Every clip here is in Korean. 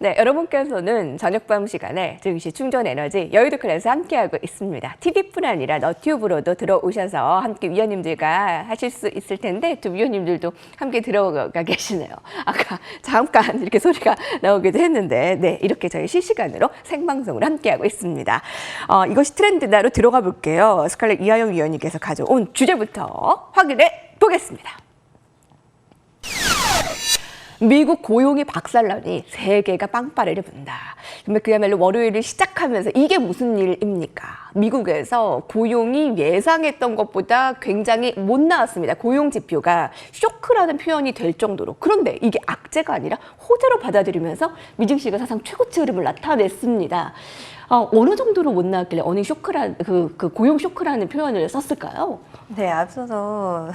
네, 여러분께서는 저녁밤 시간에 증시 충전 에너지 여의도 클래스 함께하고 있습니다. TV뿐 아니라 너튜브로도 들어오셔서 함께 위원님들과 하실 수 있을 텐데 두 위원님들도 함께 들어가 계시네요. 아까 잠깐 이렇게 소리가 나오기도 했는데 네, 이렇게 저희 실시간으로 생방송으로 함께하고 있습니다. 이것이 트렌드다로 들어가 볼게요. 스칼렛 이하영 위원님께서 가져온 주제부터 확인해 보겠습니다. 미국 고용이 박살나니 세계가 빵빠레를 분다. 정말 그야말로 월요일을 시작하면서 이게 무슨 일입니까? 미국에서 고용이 예상했던 것보다 굉장히 못 나왔습니다. 고용 지표가 쇼크라는 표현이 될 정도로. 그런데 이게 악재가 아니라 호재로 받아들이면서 미증시가 사상 최고치 흐름을 나타냈습니다. 어느 정도로 못 나왔길래 어느 쇼크란 그 고용 쇼크라는 표현을 썼을까요? 네, 앞서서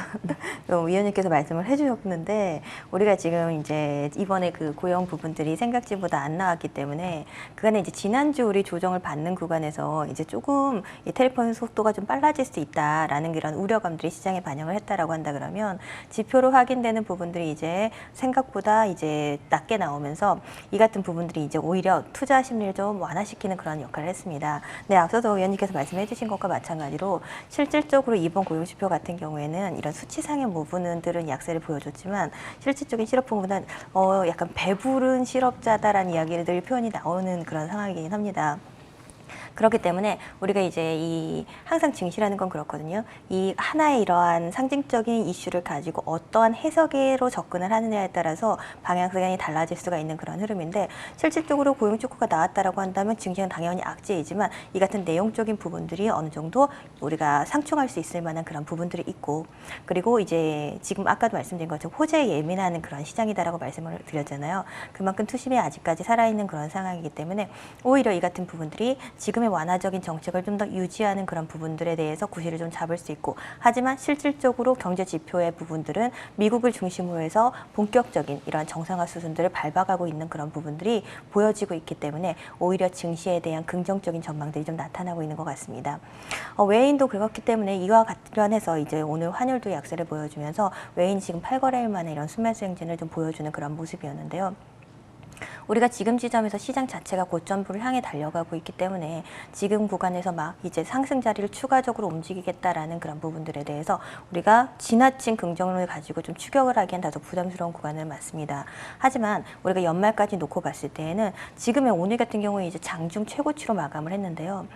위원님께서 말씀을 해주셨는데 우리가 지금 이제 이번에 그 고용 부분들이 생각지보다 안 나왔기 때문에 그간에 이제 지난주 우리 조정을 받는 구간에서 이제 조금 이 테이퍼링 속도가 좀 빨라질 수 있다라는 그런 우려감들이 시장에 반영을 했다라고 한다 그러면 지표로 확인되는 부분들이 이제 생각보다 이제 낮게 나오면서 이 같은 부분들이 이제 오히려 투자 심리를 좀 완화시키는 그런 역할을 했습니다. 네, 앞서서 위원님께서 말씀해 주신 것과 마찬가지로 실질적으로 이번 고용 지표 같은 경우에는 이런 수치상의 부분들은 약세를 보여줬지만 실질적인 실업 부분은 약간 배부른 실업자다라는 이야기들 표현이 나오는 그런 상황이긴 합니다. 그렇기 때문에 우리가 이제 이 항상 증시라는 건 그렇거든요. 이 하나의 이러한 상징적인 이슈를 가지고 어떠한 해석으로 접근을 하느냐에 따라서 방향성이 달라질 수가 있는 그런 흐름인데 실질적으로 고용 쇼크가 나왔다라고 한다면 증시는 당연히 악재이지만 이 같은 내용적인 부분들이 어느 정도 우리가 상충할 수 있을 만한 그런 부분들이 있고 그리고 이제 지금 아까도 말씀드린 것처럼 호재에 예민하는 그런 시장이다라고 말씀을 드렸잖아요. 그만큼 투심이 아직까지 살아있는 그런 상황이기 때문에 오히려 이 같은 부분들이 지금의 완화적인 정책을 좀 더 유지하는 그런 부분들에 대해서 구실을 좀 잡을 수 있고 하지만 실질적으로 경제 지표의 부분들은 미국을 중심으로 해서 본격적인 이러한 정상화 수순들을 밟아가고 있는 그런 부분들이 보여지고 있기 때문에 오히려 증시에 대한 긍정적인 전망들이 좀 나타나고 있는 것 같습니다. 외인도 그렇기 때문에 이와 관련해서 이제 오늘 환율도 약세를 보여주면서 외인 지금 8거래일 만에 이런 순매수 행진을 좀 보여주는 그런 모습이었는데요. 우리가 지금 지점에서 시장 자체가 고점부를 향해 달려가고 있기 때문에 지금 구간에서 막 이제 상승 자리를 추가적으로 움직이겠다라는 그런 부분들에 대해서 우리가 지나친 긍정론을 가지고 좀 추격을 하기엔 다소 부담스러운 구간은 맞습니다. 하지만 우리가 연말까지 놓고 봤을 때에는 지금의 오늘 같은 경우에 이제 장중 최고치로 마감을 했는데요.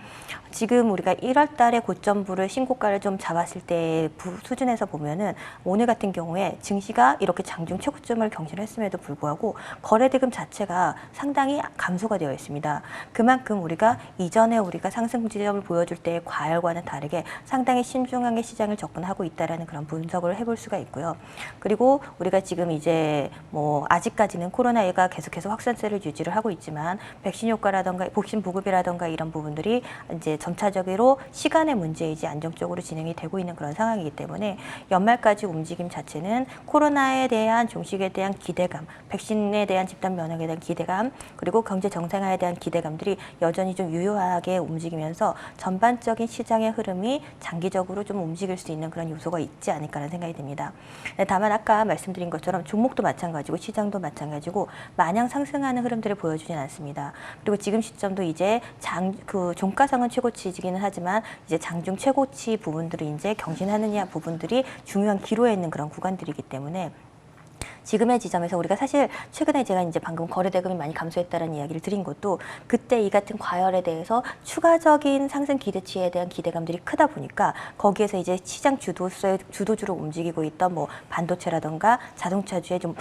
지금 우리가 1월 달에 고점부를 신고가를 좀 잡았을 때 수준에서 보면은 오늘 같은 경우에 증시가 이렇게 장중 최고점을 경신했음에도 불구하고 거래대금 자체가 상당히 감소가 되어 있습니다. 그만큼 우리가 이전에 우리가 상승 지점을 보여줄 때의 과열과는 다르게 상당히 신중하게 시장을 접근하고 있다라는 그런 분석을 해볼 수가 있고요. 그리고 우리가 지금 이제 뭐 아직까지는 코로나가 계속해서 확산세를 유지를 하고 있지만 백신 효과라던가 백신 보급이라던가 이런 부분들이 이제 점차적으로 시간의 문제이지 안정적으로 진행이 되고 있는 그런 상황이기 때문에 연말까지 움직임 자체는 코로나에 대한 종식에 대한 기대감, 백신에 대한 집단 면역에 대한 기대감, 그리고 경제 정상화에 대한 기대감들이 여전히 좀 유효하게 움직이면서 전반적인 시장의 흐름이 장기적으로 좀 움직일 수 있는 그런 요소가 있지 않을까라는 생각이 듭니다. 다만 아까 말씀드린 것처럼 종목도 마찬가지고 시장도 마찬가지고 마냥 상승하는 흐름들을 보여주진 않습니다. 그리고 지금 시점도 이제 종가상은 최고치이기는 하지만 이제 장중 최고치 부분들이 이제 경신하느냐 부분들이 중요한 기로에 있는 그런 구간들이기 때문에 지금의 지점에서 우리가 사실 최근에 제가 이제 방금 거래대금이 많이 감소했다는 이야기를 드린 것도 그때 이 같은 과열에 대해서 추가적인 상승 기대치에 대한 기대감들이 크다 보니까 거기에서 이제 시장 주도주로 움직이고 있던 뭐 반도체라던가 자동차주에 좀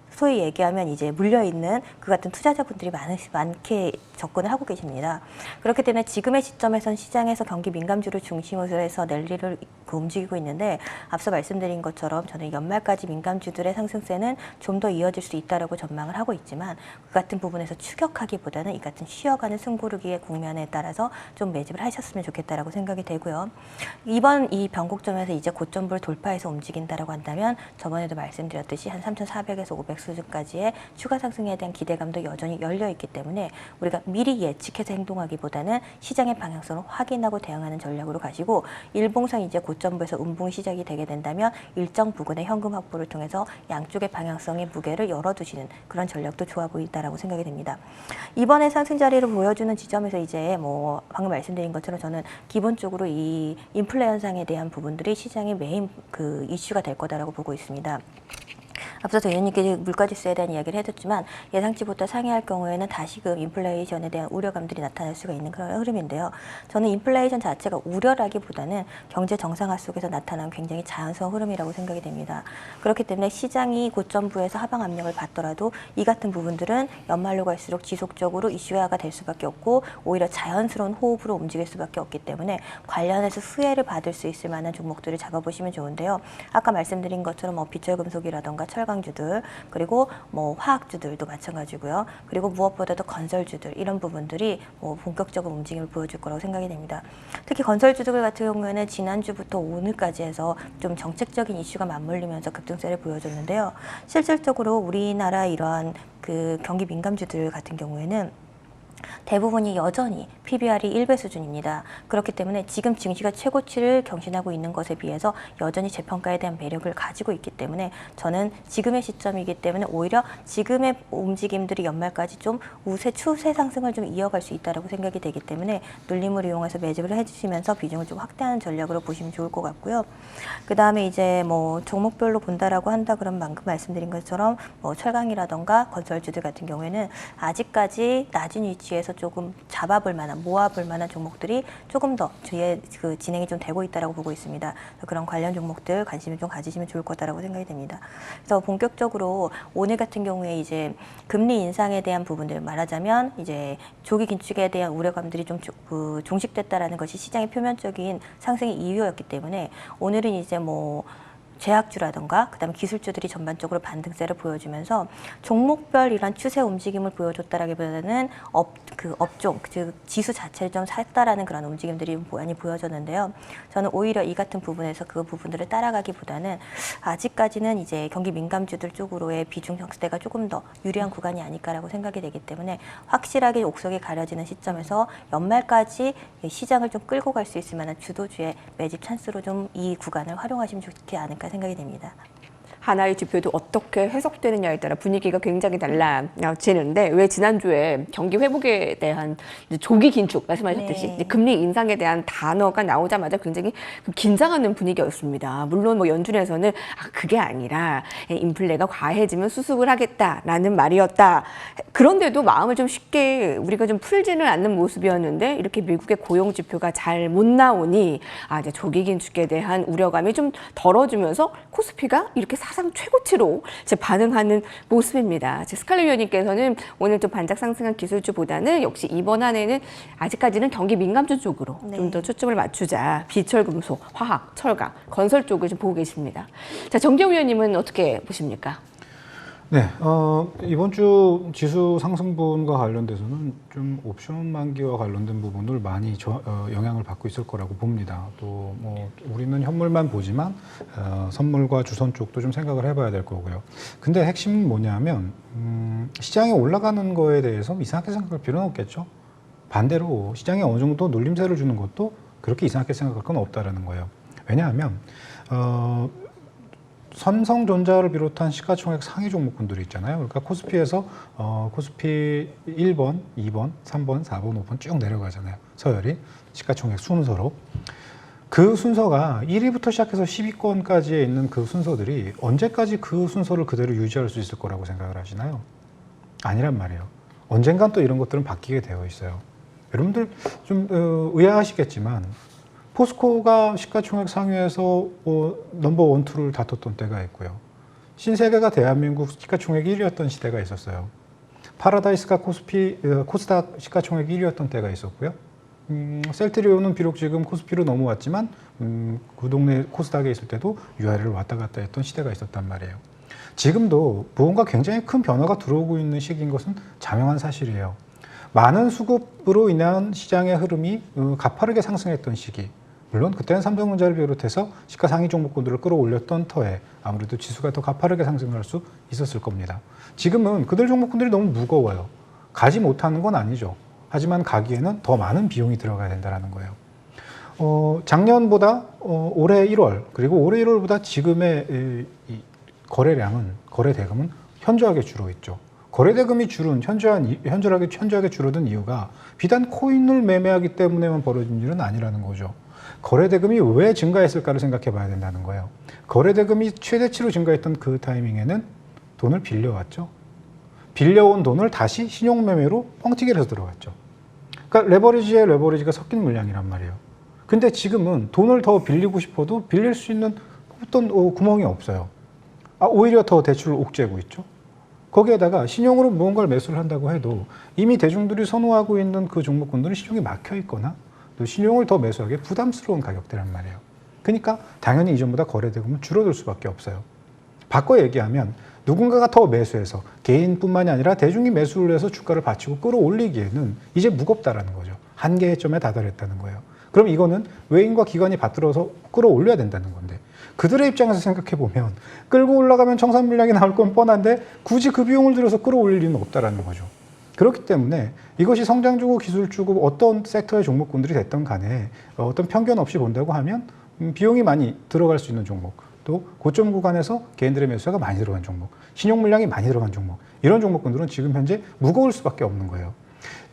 소위 얘기하면 이제 물려있는 그 같은 투자자분들이 많게 접근을 하고 계십니다. 그렇기 때문에 지금의 시점에선 시장에서 경기 민감주를 중심으로 해서 랠리를 움직이고 있는데 앞서 말씀드린 것처럼 저는 연말까지 민감주들의 상승세는 좀 더 이어질 수 있다라고 전망을 하고 있지만 그 같은 부분에서 추격하기보다는 이 같은 쉬어가는 승부르기의 국면에 따라서 좀 매집을 하셨으면 좋겠다라고 생각이 되고요. 이번 이 변곡점에서 이제 고점부를 돌파해서 움직인다라고 한다면 저번에도 말씀드렸듯이 한 3,400에서 500 수준까지의 추가 상승에 대한 기대감도 여전히 열려 있기 때문에 우리가 미리 예측해서 행동하기보다는 시장의 방향성을 확인하고 대응하는 전략으로 가시고 일봉상 이제 고점부에서 음봉 시작이 되게 된다면 일정 부근의 현금 확보를 통해서 양쪽의 방향성의 무게를 열어두시는 그런 전략도 좋아 보인다라고 생각이 됩니다. 이번에 상승 자리를 보여주는 지점에서 이제 뭐 방금 말씀드린 것처럼 저는 기본적으로 이 인플레 현상에 대한 부분들이 시장의 메인 그 이슈가 될 거다라고 보고 있습니다. 앞서서 의원님께 물가지수에 대한 이야기를 해줬지만 예상치보다 상회할 경우에는 다시금 인플레이션에 대한 우려감들이 나타날 수가 있는 그런 흐름인데요. 저는 인플레이션 자체가 우려라기보다는 경제 정상화 속에서 나타난 굉장히 자연스러운 흐름이라고 생각이 됩니다. 그렇기 때문에 시장이 고점부에서 하방 압력을 받더라도 이 같은 부분들은 연말로 갈수록 지속적으로 이슈화가 될 수밖에 없고 오히려 자연스러운 호흡으로 움직일 수밖에 없기 때문에 관련해서 수혜를 받을 수 있을 만한 종목들을 잡아보시면 좋은데요. 아까 말씀드린 것처럼 뭐 비철금속이라던가 철강주들 그리고 뭐 화학주들도 마찬가지고요. 그리고 무엇보다도 건설주들 이런 부분들이 뭐 본격적인 움직임을 보여줄 거라고 생각이 됩니다. 특히 건설주들 같은 경우에는 지난주부터 오늘까지 해서 좀 정책적인 이슈가 맞물리면서 급등세를 보여줬는데요. 실질적으로 우리나라 이러한 그 경기 민감주들 같은 경우에는 대부분이 여전히 PBR이 1배 수준입니다. 그렇기 때문에 지금 증시가 최고치를 경신하고 있는 것에 비해서 여전히 재평가에 대한 매력을 가지고 있기 때문에 저는 지금의 시점이기 때문에 오히려 지금의 움직임들이 연말까지 좀 추세 상승을 좀 이어갈 수 있다고 생각이 되기 때문에 눌림을 이용해서 매집을 해주시면서 비중을 좀 확대하는 전략으로 보시면 좋을 것 같고요. 그 다음에 이제 뭐 종목별로 본다라고 한다 그러면 방금 말씀드린 것처럼 뭐 철강이라던가 건설주들 같은 경우에는 아직까지 낮은 위치에서 조금 잡아볼 만한 모아볼 만한 종목들이 조금 더 뒤에 그 진행이 좀 되고 있다라고 보고 있습니다. 그런 관련 종목들 관심을 좀 가지시면 좋을 거다라고 생각이 됩니다. 그래서 본격적으로 오늘 같은 경우에 이제 금리 인상에 대한 부분들 말하자면 이제 조기 긴축에 대한 우려감들이 좀 종식됐다라는 것이 시장의 표면적인 상승의 이유였기 때문에 오늘은 이제 뭐 제약주라던가 그다음 기술주들이 전반적으로 반등세를 보여주면서 종목별 이런 추세 움직임을 보여줬다라기보다는 업종 즉 지수 자체를 좀 샀다라는 그런 움직임들이 많이 보여졌는데요. 저는 오히려 이 같은 부분에서 그 부분들을 따라가기보다는 아직까지는 이제 경기 민감주들 쪽으로의 비중 형태가 조금 더 유리한 구간이 아닐까라고 생각이 되기 때문에 확실하게 옥석이 가려지는 시점에서 연말까지 시장을 좀 끌고 갈 수 있을 만한 주도주의 매집 찬스로 좀 이 구간을 활용하시면 좋지 않을까 생각이 됩니다. 하나의 지표도 어떻게 해석되느냐에 따라 분위기가 굉장히 달라지는데 왜 지난주에 경기 회복에 대한 이제 조기 긴축 말씀하셨듯이 네. 이제 금리 인상에 대한 단어가 나오자마자 굉장히 긴장하는 분위기였습니다. 물론 뭐 연준에서는 그게 아니라 인플레가 과해지면 수습을 하겠다라는 말이었다. 그런데도 마음을 좀 쉽게 우리가 좀 풀지는 않는 모습이었는데 이렇게 미국의 고용 지표가 잘 못 나오니 이제 조기 긴축에 대한 우려감이 좀 덜어지면서 코스피가 이렇게 사상 최고치로 반응하는 모습입니다. 스칼렛 위원님께서는 오늘 좀 반짝 상승한 기술주보다는 역시 이번 한 해는 아직까지는 경기 민감주 쪽으로 좀 더 초점을 맞추자. 비철금속, 화학, 철강, 건설 쪽을 좀 보고 계십니다. 자, 정재호 위원님은 어떻게 보십니까? 네, 이번 주 지수 상승분과 관련돼서는 좀 옵션 만기와 관련된 부분을 많이 영향을 받고 있을 거라고 봅니다. 또 뭐 우리는 현물만 보지만 선물과 주선 쪽도 좀 생각을 해봐야 될 거고요. 근데 핵심은 뭐냐면 시장이 올라가는 거에 대해서 이상하게 생각할 필요는 없겠죠. 반대로 시장에 어느 정도 눌림세를 주는 것도 그렇게 이상하게 생각할 건 없다라는 거예요. 왜냐하면 삼성전자를 비롯한 시가총액 상위 종목군들이 있잖아요. 그러니까 코스피에서 코스피 1번, 2번, 3번, 4번, 5번 쭉 내려가잖아요. 서열이 시가총액 순서로. 그 순서가 1위부터 시작해서 10위권까지에 있는 그 순서들이 언제까지 그 순서를 그대로 유지할 수 있을 거라고 생각을 하시나요? 아니란 말이에요. 언젠간 또 이런 것들은 바뀌게 되어 있어요. 여러분들 좀 의아하시겠지만 포스코가 시가총액 상위에서 넘버 1, 2를 다퉜던 때가 있고요. 신세계가 대한민국 시가총액 1위였던 시대가 있었어요. 파라다이스가 코스닥 시가총액 1위였던 때가 있었고요. 셀트리온은 비록 지금 코스피로 넘어왔지만 그 동네 코스닥에 있을 때도 UR을 왔다 갔다 했던 시대가 있었단 말이에요. 지금도 무언가 굉장히 큰 변화가 들어오고 있는 시기인 것은 자명한 사실이에요. 많은 수급으로 인한 시장의 흐름이 가파르게 상승했던 시기, 물론 그때는 삼성전자를 비롯해서 시가 상위 종목군들을 끌어올렸던 터에 아무래도 지수가 더 가파르게 상승할 수 있었을 겁니다. 지금은 그들 종목군들이 너무 무거워요. 가지 못하는 건 아니죠. 하지만 가기에는 더 많은 비용이 들어가야 된다는 거예요. 작년보다 올해 1월 그리고 올해 1월보다 지금의 이 거래량은 거래 대금은 현저하게 줄어있죠. 거래 대금이 현저하게 줄어든 이유가 비단 코인을 매매하기 때문에만 벌어진 일은 아니라는 거죠. 거래 대금이 왜 증가했을까를 생각해 봐야 된다는 거예요. 거래 대금이 최대치로 증가했던 그 타이밍에는 돈을 빌려왔죠. 빌려온 돈을 다시 신용 매매로 뻥튀기를 해서 들어갔죠. 그러니까 레버리지에 레버리지가 섞인 물량이란 말이에요. 근데 지금은 돈을 더 빌리고 싶어도 빌릴 수 있는 어떤 구멍이 없어요. 오히려 더 대출을 옥죄고 있죠. 거기에다가 신용으로 무언가를 매수를 한다고 해도 이미 대중들이 선호하고 있는 그 종목군들은 신용이 막혀 있거나 또 신용을 더 매수하기 부담스러운 가격대란 말이에요. 그러니까 당연히 이전보다 거래 대금은 줄어들 수밖에 없어요. 바꿔 얘기하면 누군가가 더 매수해서 개인뿐만이 아니라 대중이 매수를 해서 주가를 받치고 끌어올리기에는 이제 무겁다라는 거죠. 한계의 점에 다다랐다는 거예요. 그럼 이거는 외인과 기관이 받들어서 끌어올려야 된다는 건데 그들의 입장에서 생각해보면 끌고 올라가면 청산 물량이 나올 건 뻔한데 굳이 그 비용을 들여서 끌어올릴 리는 없다라는 거죠. 그렇기 때문에 이것이 성장주고 기술주고 어떤 섹터의 종목군들이 됐던 간에 어떤 편견 없이 본다고 하면 비용이 많이 들어갈 수 있는 종목, 또 고점 구간에서 개인들의 매수가 많이 들어간 종목, 신용 물량이 많이 들어간 종목, 이런 종목군들은 지금 현재 무거울 수밖에 없는 거예요.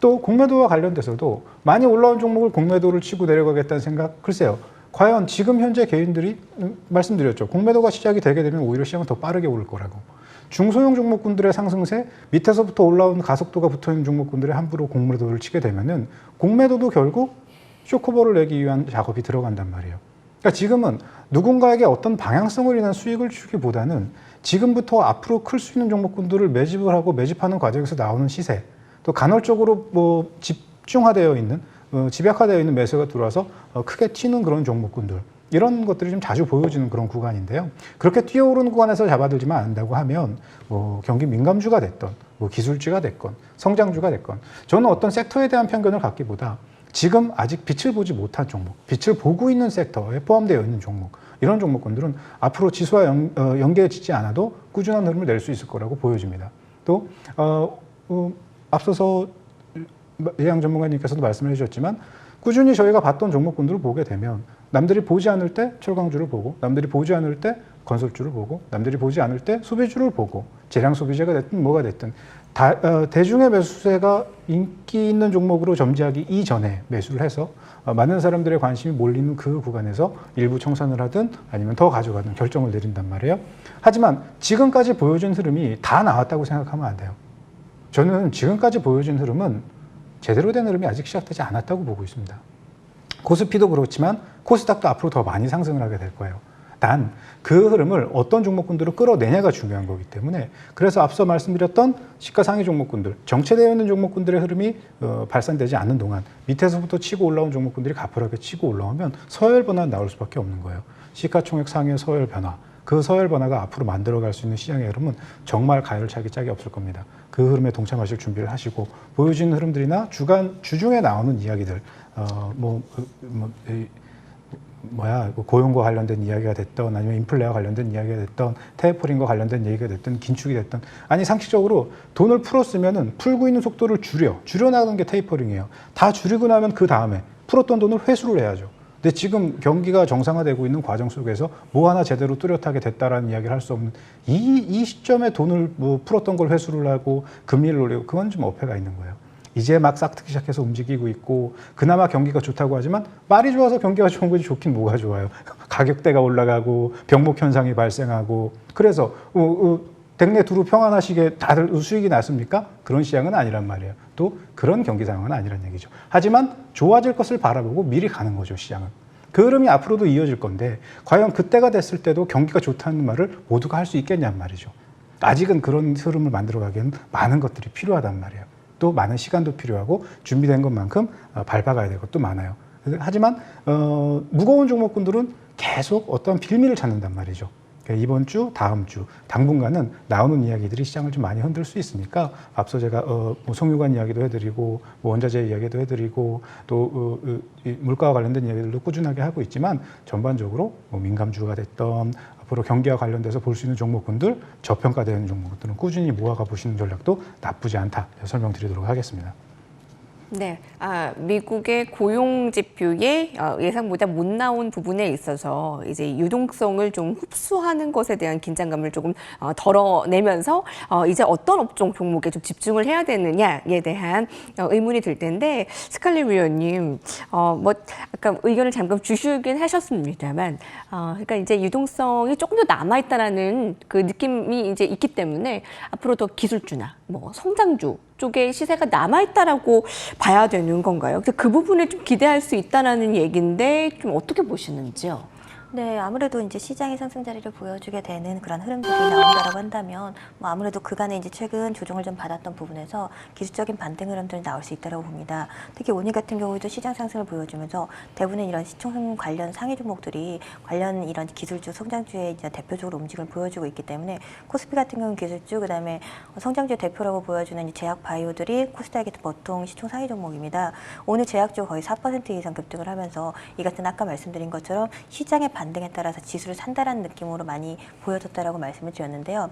또 공매도와 관련돼서도 많이 올라온 종목을 공매도를 치고 내려가겠다는 생각, 글쎄요. 과연 지금 현재 개인들이 말씀드렸죠. 공매도가 시작이 되게 되면 오히려 시장은 더 빠르게 오를 거라고. 중소형 종목군들의 상승세, 밑에서부터 올라온 가속도가 붙어있는 종목군들의 함부로 공매도를 치게 되면은 공매도도 결국 쇼커버를 내기 위한 작업이 들어간단 말이에요. 그러니까 지금은 누군가에게 어떤 방향성을 인한 수익을 주기보다는 지금부터 앞으로 클 수 있는 종목군들을 매집을 하고 매집하는 과정에서 나오는 시세, 또 간헐적으로 집중화되어 있는 집약화되어 있는 매수가 들어와서 크게 튀는 그런 종목군들, 이런 것들이 좀 자주 보여지는 그런 구간인데요. 그렇게 뛰어오르는 구간에서 잡아들지만 않는다고 하면 경기 민감주가 됐던 기술주가 됐건 성장주가 됐건, 저는 어떤 섹터에 대한 편견을 갖기보다 지금 아직 빛을 보지 못한 종목, 빛을 보고 있는 섹터에 포함되어 있는 종목, 이런 종목군들은 앞으로 지수와 연계되지 않아도 꾸준한 흐름을 낼 수 있을 거라고 보여집니다. 또 앞서서 예양 전문가님께서도 말씀을 해주셨지만 꾸준히 저희가 봤던 종목군들을 보게 되면 남들이 보지 않을 때 철강주를 보고, 남들이 보지 않을 때 건설주를 보고, 남들이 보지 않을 때 소비주를 보고, 재량 소비재가 됐든 뭐가 됐든 대중의 매수세가 인기 있는 종목으로 점지하기 이전에 매수를 해서 많은 사람들의 관심이 몰리는 그 구간에서 일부 청산을 하든 아니면 더 가져가든 결정을 내린단 말이에요. 하지만 지금까지 보여준 흐름이 다 나왔다고 생각하면 안 돼요. 저는 지금까지 보여준 흐름은 제대로 된 흐름이 아직 시작되지 않았다고 보고 있습니다. 코스피도 그렇지만 코스닥도 앞으로 더 많이 상승을 하게 될 거예요. 단 그 흐름을 어떤 종목군들을 끌어내냐가 중요한 거기 때문에, 그래서 앞서 말씀드렸던 시가 상위 종목군들, 정체되어 있는 종목군들의 흐름이 발산되지 않는 동안 밑에서부터 치고 올라온 종목군들이 가파르게 치고 올라오면 서열 변화가 나올 수밖에 없는 거예요. 시가총액 상위의 서열 변화, 그 서열 변화가 앞으로 만들어갈 수 있는 시장의 흐름은 정말 가열차기 짝이 없을 겁니다. 그 흐름에 동참하실 준비를 하시고, 보여지는 흐름들이나 주중에 나오는 이야기들, 고용과 관련된 이야기가 됐던, 아니면 인플레와 관련된 이야기가 됐던, 테이퍼링과 관련된 얘기가 됐던, 긴축이 됐던, 아니 상식적으로 돈을 풀었으면은 풀고 있는 속도를 줄여 나가는 게 테이퍼링이에요. 다 줄이고 나면 그 다음에 풀었던 돈을 회수를 해야죠. 근데 지금 경기가 정상화되고 있는 과정 속에서 뭐 하나 제대로 뚜렷하게 됐다라는 이야기를 할 수 없는 이 시점에 돈을 풀었던 걸 회수를 하고 금리를 올리고, 그건 좀 어폐가 있는 거예요. 이제 막 싹트기 시작해서 움직이고 있고, 그나마 경기가 좋다고 하지만 말이 좋아서 경기가 좋은 거지 좋긴 뭐가 좋아요. 가격대가 올라가고 병목 현상이 발생하고, 그래서 댁내 두루 평안하시게 다들 수익이 났습니까? 그런 시장은 아니란 말이에요. 또 그런 경기 상황은 아니란 얘기죠. 하지만 좋아질 것을 바라보고 미리 가는 거죠, 시장은. 그 흐름이 앞으로도 이어질 건데, 과연 그때가 됐을 때도 경기가 좋다는 말을 모두가 할 수 있겠냔 말이죠. 아직은 그런 흐름을 만들어가기에는 많은 것들이 필요하단 말이에요. 또 많은 시간도 필요하고 준비된 것만큼 밟아가야 될 것도 많아요. 하지만 무거운 종목군들은 계속 어떤 빌미를 찾는단 말이죠. 그러니까 이번 주, 다음 주, 당분간은 나오는 이야기들이 시장을 좀 많이 흔들 수 있으니까 앞서 제가 뭐 송유관 이야기도 해드리고 뭐 원자재 이야기도 해드리고 또 이 물가와 관련된 이야기들도 꾸준하게 하고 있지만 전반적으로 뭐 민감주가 됐던 앞으로 경기와 관련돼서 볼 수 있는 종목군들, 저평가되는 종목들은 꾸준히 모아가 보시는 전략도 나쁘지 않다 설명드리도록 하겠습니다. 네, 미국의 고용 지표에 예상보다 못 나온 부분에 있어서 이제 유동성을 좀 흡수하는 것에 대한 긴장감을 조금 덜어내면서 이제 어떤 업종 종목에 좀 집중을 해야 되느냐에 대한 의문이 들 텐데 스칼렛 위원님, 뭐 아까 의견을 잠깐 주시긴 하셨습니다만, 그러니까 이제 유동성이 조금 더 남아 있다라는 그 느낌이 이제 있기 때문에 앞으로 더 기술주나 뭐 성장주 쪽에 시세가 남아있다라고 봐야 되는 건가요? 그 부분을 좀 기대할 수 있다라는 얘기인데 좀 어떻게 보시는지요? 네, 아무래도 이제 시장의 상승 자리를 보여주게 되는 그런 흐름들이 나온다라고 한다면, 뭐 아무래도 그간에 이제 최근 조정을 좀 받았던 부분에서 기술적인 반등 흐름들이 나올 수 있다고 봅니다. 특히 오늘 같은 경우에도 시장 상승을 보여주면서 대부분 이런 시총 관련 상위 종목들이 관련 이런 기술주, 성장주의 이제 대표적으로 움직임을 보여주고 있기 때문에 코스피 같은 경우는 기술주, 그다음에 성장주의 대표라고 보여주는 이 제약 바이오들이 코스닥의 보통 시총 상위 종목입니다. 오늘 제약주 거의 4% 이상 급등을 하면서 이 같은 아까 말씀드린 것처럼 시장의 반등에 따라서 지수를 산다라는 느낌으로 많이 보여졌다라고 말씀을 드렸는데요.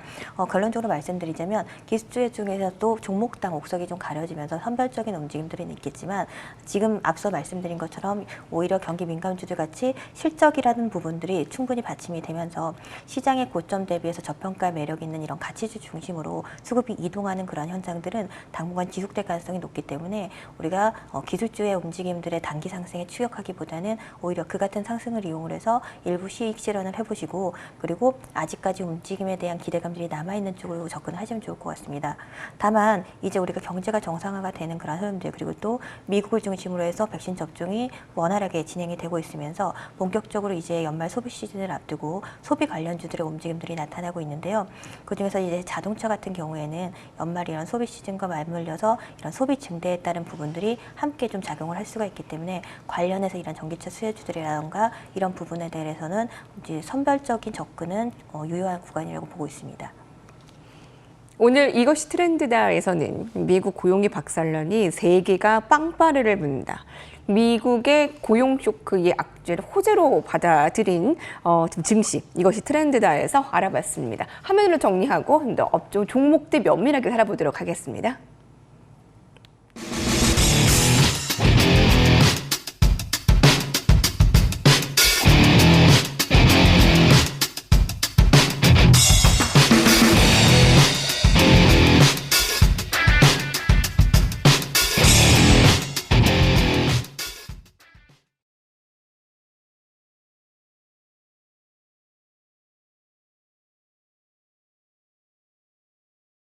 결론적으로 말씀드리자면 기술주 중에서도 종목당 옥석이 좀 가려지면서 선별적인 움직임들은 있겠지만 지금 앞서 말씀드린 것처럼 오히려 경기 민감주들 같이 실적이라는 부분들이 충분히 받침이 되면서 시장의 고점 대비해서 저평가 매력 있는 이런 가치주 중심으로 수급이 이동하는 그런 현상들은 당분간 지속될 가능성이 높기 때문에 우리가 기술주의 움직임들의 단기 상승에 추격하기보다는 오히려 그 같은 상승을 이용을 해서 일부 수익 실현을 해보시고 그리고 아직까지 움직임에 대한 기대감들이 남아있는 쪽으로 접근하시면 좋을 것 같습니다. 다만 이제 우리가 경제가 정상화가 되는 그런 흐름들 그리고 또 미국을 중심으로 해서 백신 접종이 원활하게 진행이 되고 있으면서 본격적으로 이제 연말 소비 시즌을 앞두고 소비 관련주들의 움직임들이 나타나고 있는데요. 그중에서 이제 자동차 같은 경우에는 연말 이런 소비 시즌과 맞물려서 이런 소비 증대에 따른 부분들이 함께 좀 작용을 할 수가 있기 때문에 관련해서 이런 전기차 수혜주들이라던가 이런 부분에 대해서는 이제 선별적인 접근은 유효한 구간이라고 보고 있습니다. 오늘 이것이 트렌드다에서는 미국 고용이 박살나니 세계가 빵빠레를 분다. 미국의 고용 쇼크의 악재를 호재로 받아들인 증시, 이것이 트렌드다에서 알아봤습니다. 화면으로 정리하고 업종 종목들 면밀하게 살아보도록 하겠습니다.